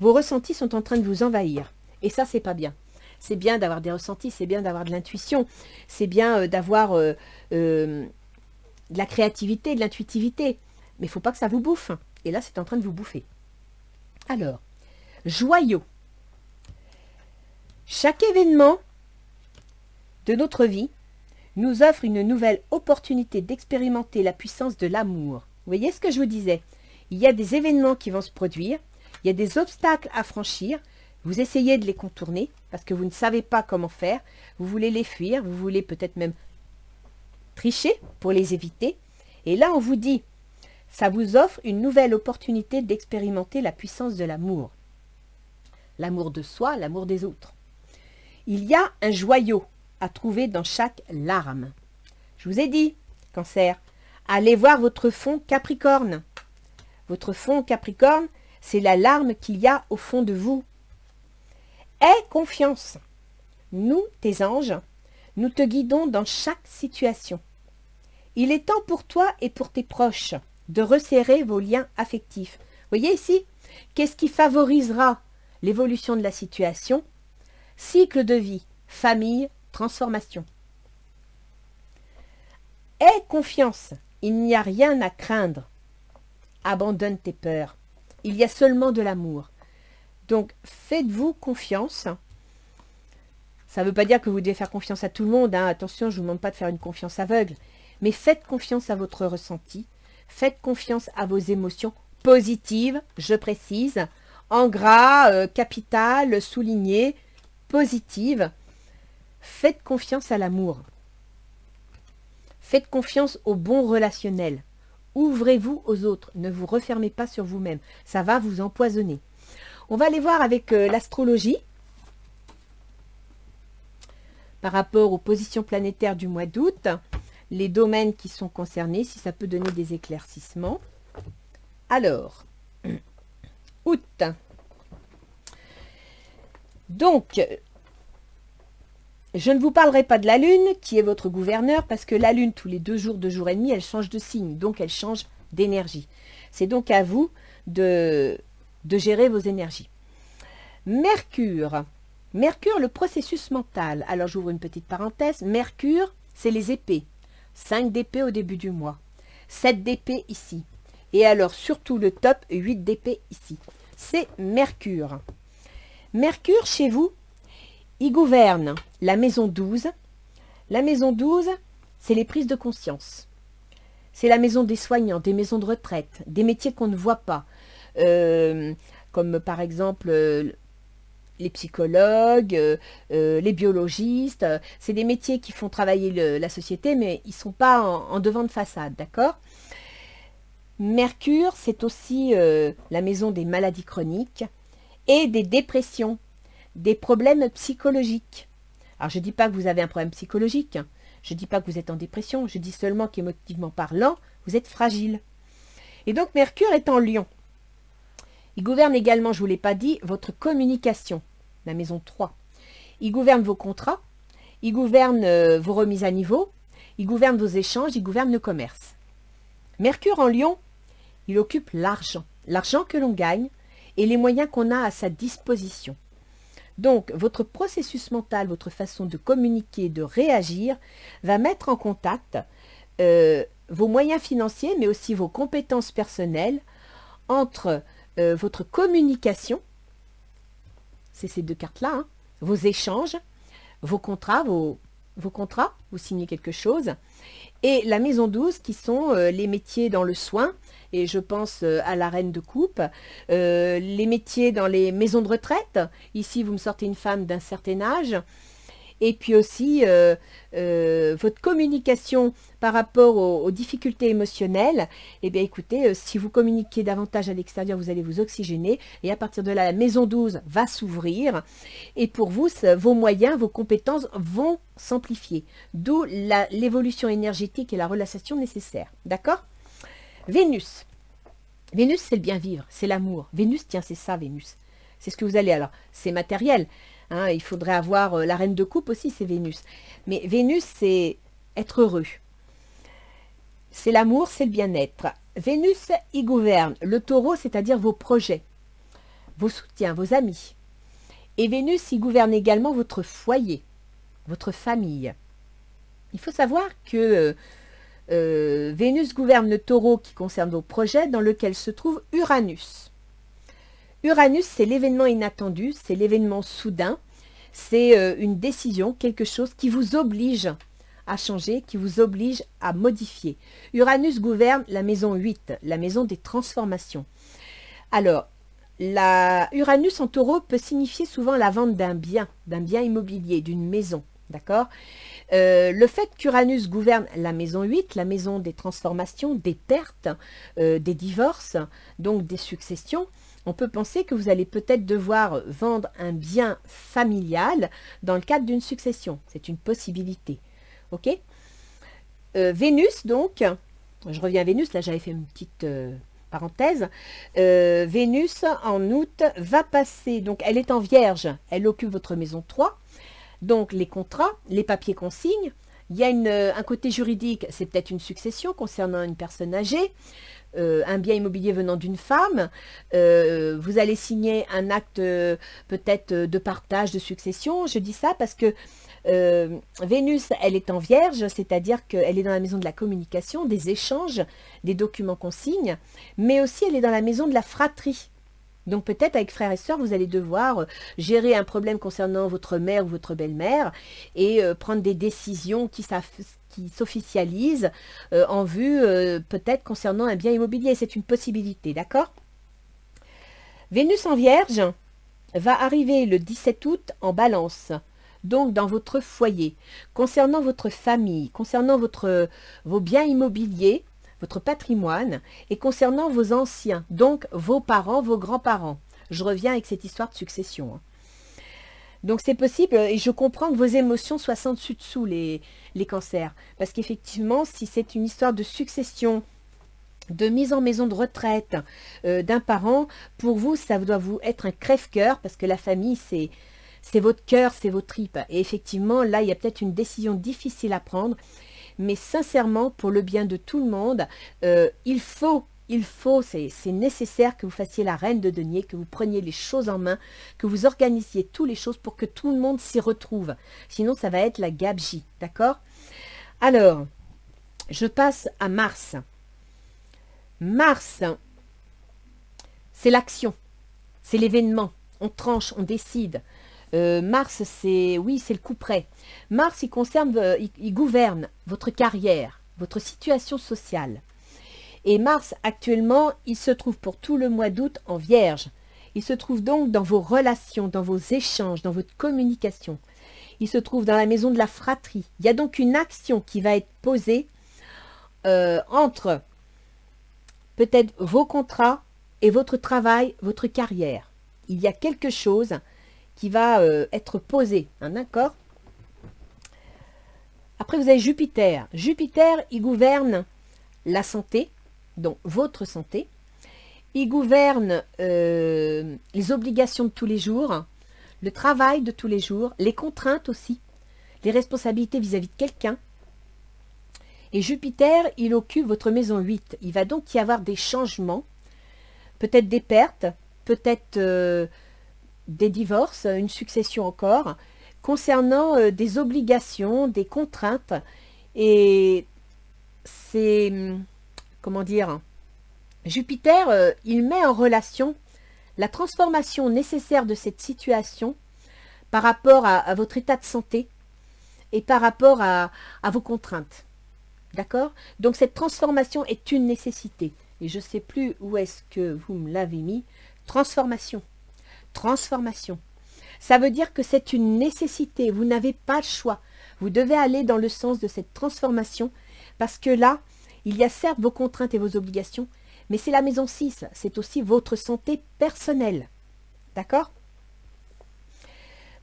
Vos ressentis sont en train de vous envahir. Et ça, c'est pas bien. C'est bien d'avoir des ressentis, c'est bien d'avoir de l'intuition, c'est bien d'avoir de la créativité, de l'intuitivité. Mais il ne faut pas que ça vous bouffe. Et là, c'est en train de vous bouffer. Alors, joyau. Chaque événement de notre vie nous offre une nouvelle opportunité d'expérimenter la puissance de l'amour. Vous voyez ce que je vous disais? Il y a des événements qui vont se produire, il y a des obstacles à franchir, vous essayez de les contourner parce que vous ne savez pas comment faire, vous voulez les fuir, vous voulez peut-être même tricher pour les éviter. Et là, on vous dit, ça vous offre une nouvelle opportunité d'expérimenter la puissance de l'amour. L'amour de soi, l'amour des autres. Il y a un joyau à trouver dans chaque larme. Je vous ai dit, Cancer, allez voir votre fond Capricorne. Votre fond Capricorne, c'est la larme qu'il y a au fond de vous. Aie confiance. Nous, tes anges, nous te guidons dans chaque situation. Il est temps pour toi et pour tes proches de resserrer vos liens affectifs. Voyez ici, qu'est-ce qui favorisera l'évolution de la situation? Cycle de vie, famille, transformation. Aie confiance, il n'y a rien à craindre. Abandonne tes peurs. Il y a seulement de l'amour. Donc, faites-vous confiance. Ça ne veut pas dire que vous devez faire confiance à tout le monde. Hein. Attention, je ne vous demande pas de faire une confiance aveugle. Mais faites confiance à votre ressenti. Faites confiance à vos émotions positives, je précise. En gras, capital, souligné, positive. Faites confiance à l'amour. Faites confiance au bon relationnel, Ouvrez-vous aux autres. Ne vous refermez pas sur vous-même. Ça va vous empoisonner. On va aller voir avec l'astrologie par rapport aux positions planétaires du mois d'août, les domaines qui sont concernés, si ça peut donner des éclaircissements. Alors, août. Donc, je ne vous parlerai pas de la Lune, qui est votre gouverneur, parce que la Lune, tous les 2 jours, 2 jours et demi, elle change de signe, donc elle change d'énergie. C'est donc à vous de gérer vos énergies. Mercure. Mercure, le processus mental. Alors, j'ouvre une petite parenthèse. Mercure, c'est les épées. 5 d'épée au début du mois. 7 d'épée ici. Et alors, surtout le top, 8 d'épée ici. C'est Mercure. Mercure, chez vous, il gouverne la maison 12. La maison 12, c'est les prises de conscience. C'est la maison des soignants, des maisons de retraite, des métiers qu'on ne voit pas. Comme par exemple les psychologues, les biologistes. C'est des métiers qui font travailler la société, mais ils ne sont pas en devant de façade, d'accord? Mercure, c'est aussi la maison des maladies chroniques et des dépressions, des problèmes psychologiques. Alors, je ne dis pas que vous avez un problème psychologique, je ne dis pas que vous êtes en dépression, je dis seulement qu'émotivement parlant, vous êtes fragile. Et donc, Mercure est en Lion. Il gouverne également, je ne vous l'ai pas dit, votre communication, la maison 3. Il gouverne vos contrats, il gouverne vos remises à niveau, il gouverne vos échanges, il gouverne le commerce. Mercure en Lion, il occupe l'argent que l'on gagne et les moyens qu'on a à sa disposition. Donc, votre processus mental, votre façon de communiquer, de réagir, va mettre en contact vos moyens financiers, mais aussi vos compétences personnelles entre votre communication, c'est ces 2 cartes-là, hein, vos échanges, vos contrats, vous signez quelque chose, et la maison 12 qui sont les métiers dans le soin, et je pense à la reine de coupe, les métiers dans les maisons de retraite, ici vous me sortez une femme d'un certain âge, et puis aussi votre communication par rapport aux difficultés émotionnelles. Eh bien écoutez, si vous communiquez davantage à l'extérieur, vous allez vous oxygéner, et à partir de là, la maison 12 va s'ouvrir, et pour vous, vos moyens, vos compétences vont s'amplifier, d'où l'évolution énergétique et la relaxation nécessaire. D'accord? Vénus. Vénus, c'est le bien vivre, c'est l'amour. Vénus, tiens, c'est ça, Vénus. C'est ce que vous allez, alors, c'est matériel. Hein, il faudrait avoir la reine de coupe aussi, c'est Vénus. Mais Vénus, c'est être heureux. C'est l'amour, c'est le bien-être. Vénus, il gouverne le taureau, c'est-à-dire vos projets, vos soutiens, vos amis. Et Vénus, il gouverne également votre foyer, votre famille. Il faut savoir que Vénus gouverne le taureau qui concerne vos projets, dans lequel se trouve Uranus. Uranus, c'est l'événement inattendu, c'est l'événement soudain, c'est une décision, quelque chose qui vous oblige à changer, qui vous oblige à modifier. Uranus gouverne la maison 8, la maison des transformations. Alors, Uranus en taureau peut signifier souvent la vente d'un bien immobilier, d'une maison, d'accord? Le fait qu'Uranus gouverne la maison 8, la maison des transformations, des pertes, des divorces, donc des successions, on peut penser que vous allez peut-être devoir vendre un bien familial dans le cadre d'une succession. C'est une possibilité. Ok? Vénus, donc, je reviens à Vénus, là j'avais fait une petite parenthèse. Vénus, en août, va passer, donc elle est en Vierge, elle occupe votre maison 3. Donc les contrats, les papiers qu'on signe, il y a un côté juridique, c'est peut-être une succession concernant une personne âgée, un bien immobilier venant d'une femme, vous allez signer un acte peut-être de partage, de succession. Je dis ça parce que Vénus, elle est en Vierge, c'est-à-dire qu'elle est dans la maison de la communication, des échanges, des documents qu'on signe, mais aussi elle est dans la maison de la fratrie. Donc peut-être avec frères et sœurs, vous allez devoir gérer un problème concernant votre mère ou votre belle-mère et prendre des décisions qui s'officialisent en vue peut-être concernant un bien immobilier. C'est une possibilité, d'accord? Vénus en Vierge va arriver le 17 août en Balance, donc dans votre foyer, concernant votre famille, concernant vos biens immobiliers, votre patrimoine, et concernant vos anciens, donc vos parents, vos grands-parents. Je reviens avec cette histoire de succession. Donc c'est possible, et je comprends que vos émotions soient sans dessus dessous, les cancers. Parce qu'effectivement, si c'est une histoire de succession, de mise en maison de retraite d'un parent, pour vous, ça doit vous être un crève-cœur, parce que la famille, c'est votre cœur, c'est vos tripes. Et effectivement, là, il y a peut-être une décision difficile à prendre, mais sincèrement, pour le bien de tout le monde, il faut, c'est nécessaire que vous fassiez la reine de denier, que vous preniez les choses en main, que vous organisiez toutes les choses pour que tout le monde s'y retrouve. Sinon, ça va être la gabegie, d'accord? Alors, je passe à Mars. Mars, c'est l'action, c'est l'événement. On tranche, on décide. Mars, oui, c'est le coup près. Mars, il gouverne votre carrière, votre situation sociale. Et Mars, actuellement, il se trouve pour tout le mois d'août en Vierge. Il se trouve donc dans vos relations, dans vos échanges, dans votre communication. Il se trouve dans la maison de la fratrie. Il y a donc une action qui va être posée entre peut-être vos contrats et votre travail, votre carrière. Il y a quelque chose qui va être posé, hein, d'accord? Après, vous avez Jupiter. Jupiter, il gouverne la santé, donc votre santé. Il gouverne les obligations de tous les jours, le travail de tous les jours, les contraintes aussi, les responsabilités vis-à-vis de quelqu'un. Et Jupiter, il occupe votre maison 8. Il va donc y avoir des changements, peut-être des pertes, peut-être des divorces, une succession encore, concernant des obligations, des contraintes. Et c'est, comment dire, Jupiter, il met en relation la transformation nécessaire de cette situation par rapport à votre état de santé et par rapport à vos contraintes. D'accord? Donc cette transformation est une nécessité. Et je ne sais plus où est-ce que vous me l'avez mis. Transformation. Transformation. Ça veut dire que c'est une nécessité. Vous n'avez pas le choix. Vous devez aller dans le sens de cette transformation. Parce que là, il y a certes vos contraintes et vos obligations, mais c'est la maison 6. C'est aussi votre santé personnelle. D'accord?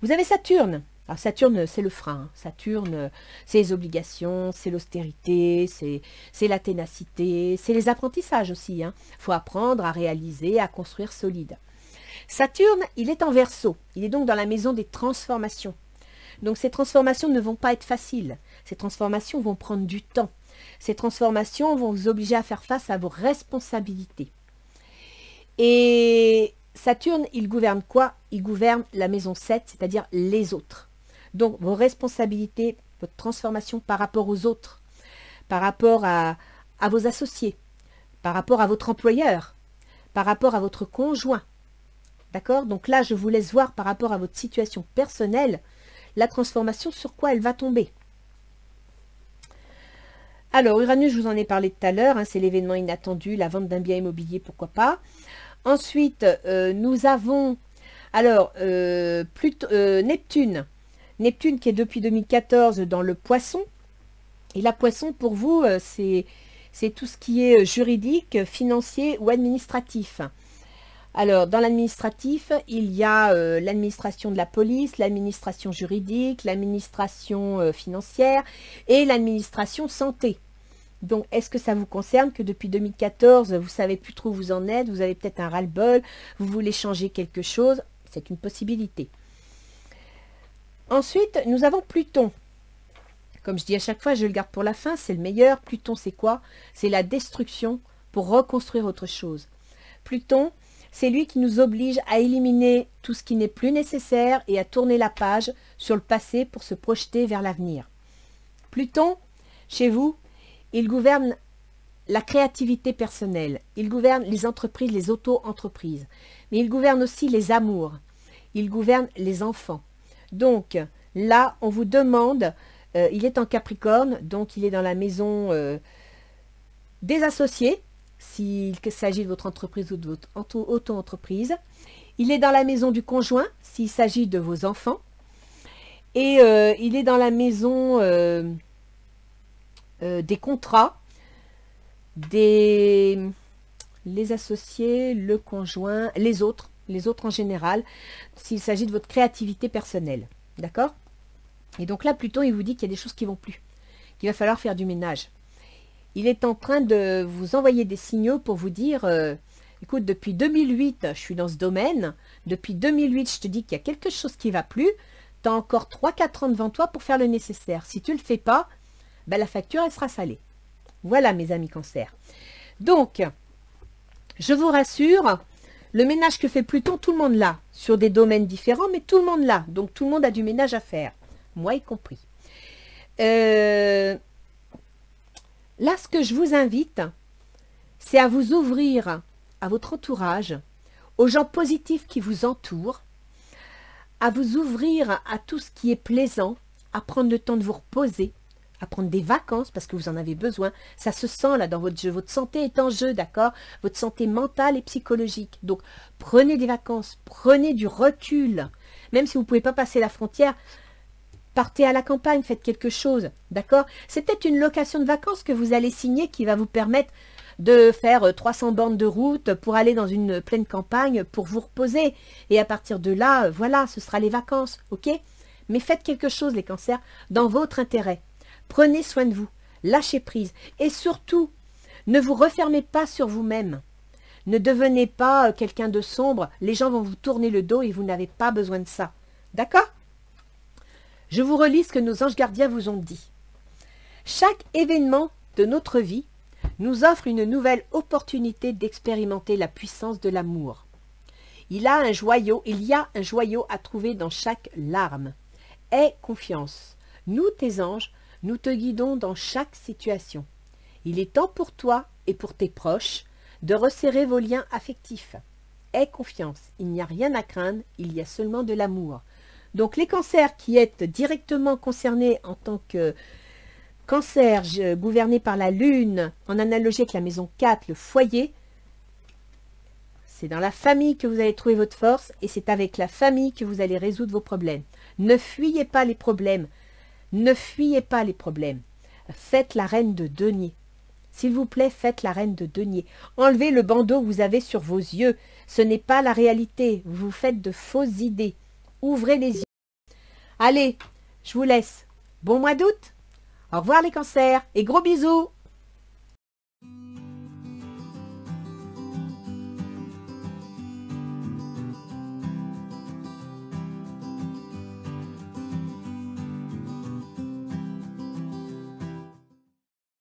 Vous avez Saturne. Alors Saturne, c'est le frein. Saturne, c'est les obligations, c'est l'austérité, c'est la ténacité, c'est les apprentissages aussi. Il faut apprendre à réaliser, à construire solide. Saturne, il est en Verseau. Il est donc dans la maison des transformations. Donc ces transformations ne vont pas être faciles. Ces transformations vont prendre du temps. Ces transformations vont vous obliger à faire face à vos responsabilités. Et Saturne, il gouverne quoi? Il gouverne la maison 7, c'est-à-dire les autres. Donc, vos responsabilités, votre transformation par rapport aux autres, par rapport à vos associés, par rapport à votre employeur, par rapport à votre conjoint. D'accord? Donc là, je vous laisse voir par rapport à votre situation personnelle, la transformation sur quoi elle va tomber. Alors, Uranus, je vous en ai parlé tout à l'heure, c'est l'événement inattendu, la vente d'un bien immobilier, pourquoi pas. Ensuite, nous avons, alors, Neptune. Neptune qui est depuis 2014 dans le Poisson. Et la Poisson, pour vous, c'est tout ce qui est juridique, financier ou administratif. Alors, dans l'administratif, il y a l'administration de la police, l'administration juridique, l'administration financière et l'administration santé. Donc, est-ce que ça vous concerne que depuis 2014, vous ne savez plus trop où vous en êtes, vous avez peut-être un ras-le-bol, vous voulez changer quelque chose? C'est une possibilité. Ensuite, nous avons Pluton. Comme je dis à chaque fois, je le garde pour la fin, c'est le meilleur. Pluton, c'est quoi? C'est la destruction pour reconstruire autre chose. Pluton, c'est lui qui nous oblige à éliminer tout ce qui n'est plus nécessaire et à tourner la page sur le passé pour se projeter vers l'avenir. Pluton, chez vous, il gouverne la créativité personnelle. Il gouverne les entreprises, les auto-entreprises. Mais il gouverne aussi les amours. Il gouverne les enfants. Donc, là, on vous demande, il est en Capricorne, donc il est dans la maison des associés, s'il s'agit de votre entreprise ou de votre auto-entreprise. Il est dans la maison du conjoint, s'il s'agit de vos enfants. Et il est dans la maison des contrats, les associés, le conjoint, les autres en général, s'il s'agit de votre créativité personnelle. D'accord? Et donc là, Pluton, il vous dit qu'il y a des choses qui ne vont plus, qu'il va falloir faire du ménage. Il est en train de vous envoyer des signaux pour vous dire, écoute, depuis 2008, je suis dans ce domaine, depuis 2008, je te dis qu'il y a quelque chose qui ne va plus, tu as encore 3-4 ans devant toi pour faire le nécessaire. Si tu ne le fais pas, ben, la facture, elle sera salée. Voilà, mes amis Cancer. Donc, je vous rassure, le ménage que fait Pluton, tout le monde l'a, sur des domaines différents, mais tout le monde l'a. Donc, tout le monde a du ménage à faire, moi y compris. Là, ce que je vous invite, c'est à vous ouvrir à votre entourage, aux gens positifs qui vous entourent, à vous ouvrir à tout ce qui est plaisant, à prendre le temps de vous reposer, à prendre des vacances parce que vous en avez besoin. Ça se sent là dans votre jeu. Votre santé est en jeu, d'accord? Votre santé mentale et psychologique. Donc, prenez des vacances, prenez du recul. Même si vous ne pouvez pas passer la frontière, partez à la campagne, faites quelque chose, d'accord? C'est peut-être une location de vacances que vous allez signer qui va vous permettre de faire 300 bornes de route pour aller dans une pleine campagne pour vous reposer. Et à partir de là, voilà, ce sera les vacances, ok? Mais faites quelque chose, les cancers, dans votre intérêt. Prenez soin de vous, lâchez prise. Et surtout, ne vous refermez pas sur vous-même. Ne devenez pas quelqu'un de sombre. Les gens vont vous tourner le dos et vous n'avez pas besoin de ça. D'accord? Je vous relis ce que nos anges gardiens vous ont dit. Chaque événement de notre vie nous offre une nouvelle opportunité d'expérimenter la puissance de l'amour. Il y a un joyau à trouver dans chaque larme. Aie confiance. Nous, tes anges, nous te guidons dans chaque situation. Il est temps pour toi et pour tes proches de resserrer vos liens affectifs. Aie confiance. Il n'y a rien à craindre, il y a seulement de l'amour. Donc les cancers qui êtes directement concernés en tant que cancer gouverné par la lune, en analogie avec la maison 4, le foyer, c'est dans la famille que vous allez trouver votre force et c'est avec la famille que vous allez résoudre vos problèmes. Ne fuyez pas les problèmes. Ne fuyez pas les problèmes. Faites la reine de denier. S'il vous plaît, faites la reine de denier. Enlevez le bandeau que vous avez sur vos yeux. Ce n'est pas la réalité. Vous faites de fausses idées. Ouvrez les yeux. Allez, je vous laisse. Bon mois d'août. Au revoir les cancers et gros bisous.